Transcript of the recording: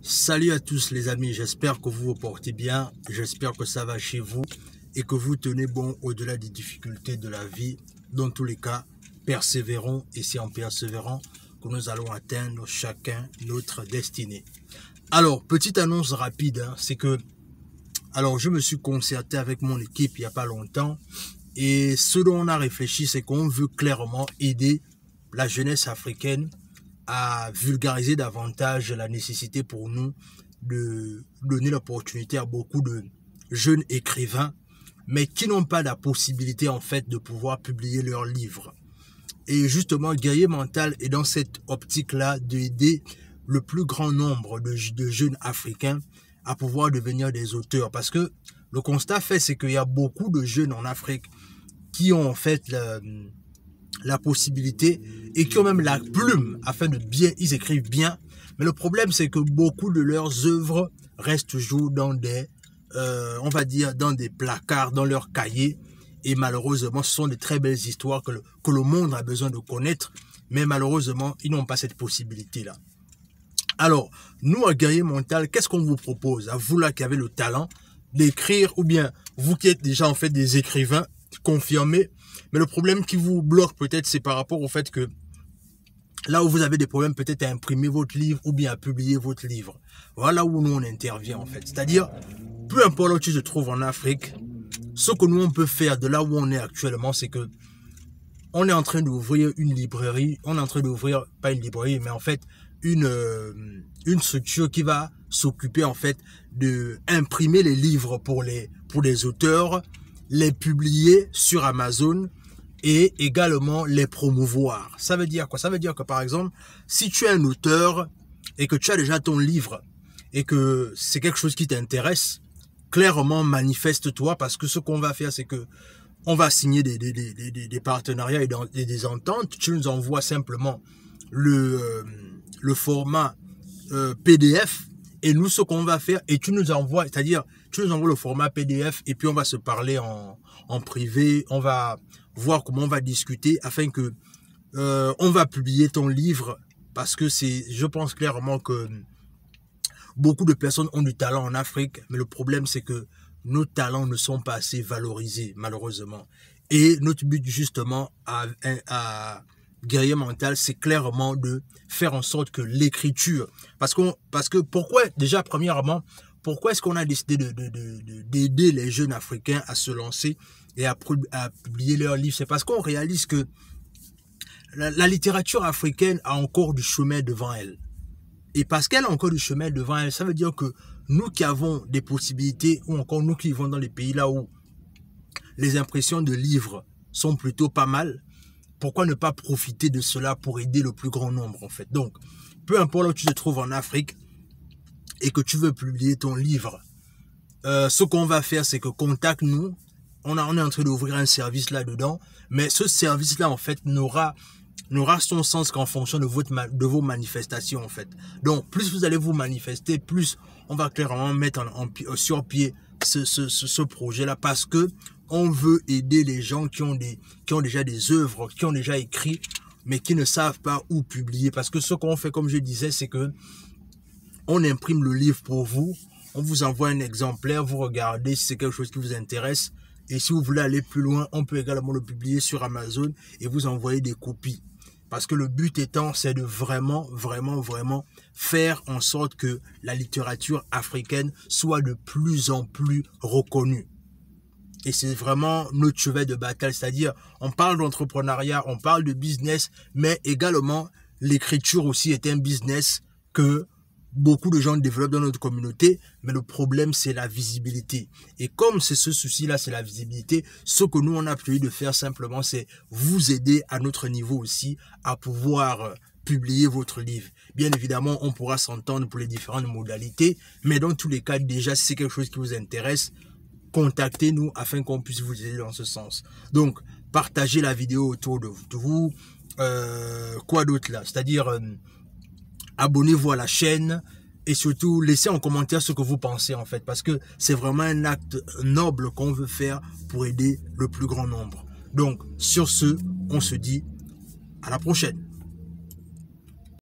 Salut à tous les amis, j'espère que vous vous portez bien, j'espère que ça va chez vous et que vous tenez bon au-delà des difficultés de la vie. Dans tous les cas, persévérons et c'est en persévérant que nous allons atteindre chacun notre destinée. Alors, petite annonce rapide, c'est que je me suis concerté avec mon équipe il n'y a pas longtemps et ce dont on a réfléchi, c'est qu'on veut clairement aider la jeunesse africaine à vulgariser davantage la nécessité pour nous de donner l'opportunité à beaucoup de jeunes écrivains, mais qui n'ont pas la possibilité en fait de pouvoir publier leurs livres. Et justement, Guerrier Mental est dans cette optique-là d'aider le plus grand nombre de jeunes africains à pouvoir devenir des auteurs. Parce que le constat fait, c'est qu'il y a beaucoup de jeunes en Afrique qui ont en fait la possibilité et qui ont même la plume afin de bien, ils écrivent bien. Mais le problème, c'est que beaucoup de leurs œuvres restent toujours dans des, on va dire, dans des placards, dans leurs cahiers. Et malheureusement, ce sont de très belles histoires que le monde a besoin de connaître. Mais malheureusement, ils n'ont pas cette possibilité-là. Alors, nous, à Guerrier Mental, qu'est-ce qu'on vous propose? À vous là qui avez le talent d'écrire, ou bien vous qui êtes déjà en fait des écrivains confirmés. Mais le problème qui vous bloque peut-être, c'est par rapport au fait que là où vous avez des problèmes peut-être à imprimer votre livre ou bien à publier votre livre. Voilà où nous on intervient en fait. C'est-à-dire, peu importe où tu te trouves en Afrique, ce que nous on peut faire de là où on est actuellement, c'est que on est en train d'ouvrir une librairie. On est en train d'ouvrir, pas une librairie, mais en fait une structure qui va s'occuper en fait de imprimer les livres pour les auteurs, les publier sur Amazon et également les promouvoir. Ça veut dire quoi? Ça veut dire que par exemple, si tu es un auteur et que tu as déjà ton livre et que c'est quelque chose qui t'intéresse, clairement manifeste-toi parce que ce qu'on va faire, c'est que on va signer des partenariats et des ententes. Tu nous envoies simplement le format PDF et nous ce qu'on va faire, et tu nous envoies, c'est-à-dire tu nous envoies le format PDF et puis on va se parler en privé, on va voir comment on va discuter afin que on va publier ton livre parce que je pense clairement que beaucoup de personnes ont du talent en Afrique, mais le problème c'est que nos talents ne sont pas assez valorisés malheureusement. Et notre but justement à Guerrier Mental, c'est clairement de faire en sorte que l'écriture, parce que pourquoi déjà premièrement, pourquoi est-ce qu'on a décidé d'aider les jeunes Africains à se lancer et à publier leurs livres? C'est parce qu'on réalise que la littérature africaine a encore du chemin devant elle. Et parce qu'elle a encore du chemin devant elle, ça veut dire que nous qui avons des possibilités, ou encore nous qui vivons dans les pays là où les impressions de livres sont plutôt pas mal, pourquoi ne pas profiter de cela pour aider le plus grand nombre en fait? Donc, peu importe où tu te trouves en Afrique et que tu veux publier ton livre, ce qu'on va faire, c'est que contacte-nous. On est en train d'ouvrir un service là-dedans, mais ce service-là, en fait, n'aura son sens qu'en fonction de vos manifestations, en fait. Donc, plus vous allez vous manifester, plus on va clairement mettre sur pied ce projet-là, parce que on veut aider les gens qui ont déjà des œuvres, qui ont déjà écrit, mais qui ne savent pas où publier. Parce que ce qu'on fait, comme je disais, c'est que on imprime le livre pour vous, on vous envoie un exemplaire, vous regardez si c'est quelque chose qui vous intéresse. Et si vous voulez aller plus loin, on peut également le publier sur Amazon et vous envoyer des copies. Parce que le but étant, c'est de vraiment faire en sorte que la littérature africaine soit de plus en plus reconnue. Et c'est vraiment notre cheval de bataille, c'est-à-dire on parle d'entrepreneuriat, on parle de business, mais également l'écriture aussi est un business que beaucoup de gens développent dans notre communauté, mais le problème c'est la visibilité. Et comme c'est ce souci-là, c'est la visibilité, ce que nous on a prévu de faire simplement, c'est vous aider à notre niveau aussi à pouvoir publier votre livre. Bien évidemment, on pourra s'entendre pour les différentes modalités, mais dans tous les cas, déjà si c'est quelque chose qui vous intéresse, contactez-nous afin qu'on puisse vous aider dans ce sens. Donc, partagez la vidéo autour de vous. Quoi d'autre là? C'est-à-dire, abonnez-vous à la chaîne et surtout, laissez en commentaire ce que vous pensez en fait. Parce que c'est vraiment un acte noble qu'on veut faire pour aider le plus grand nombre. Donc, sur ce, on se dit à la prochaine.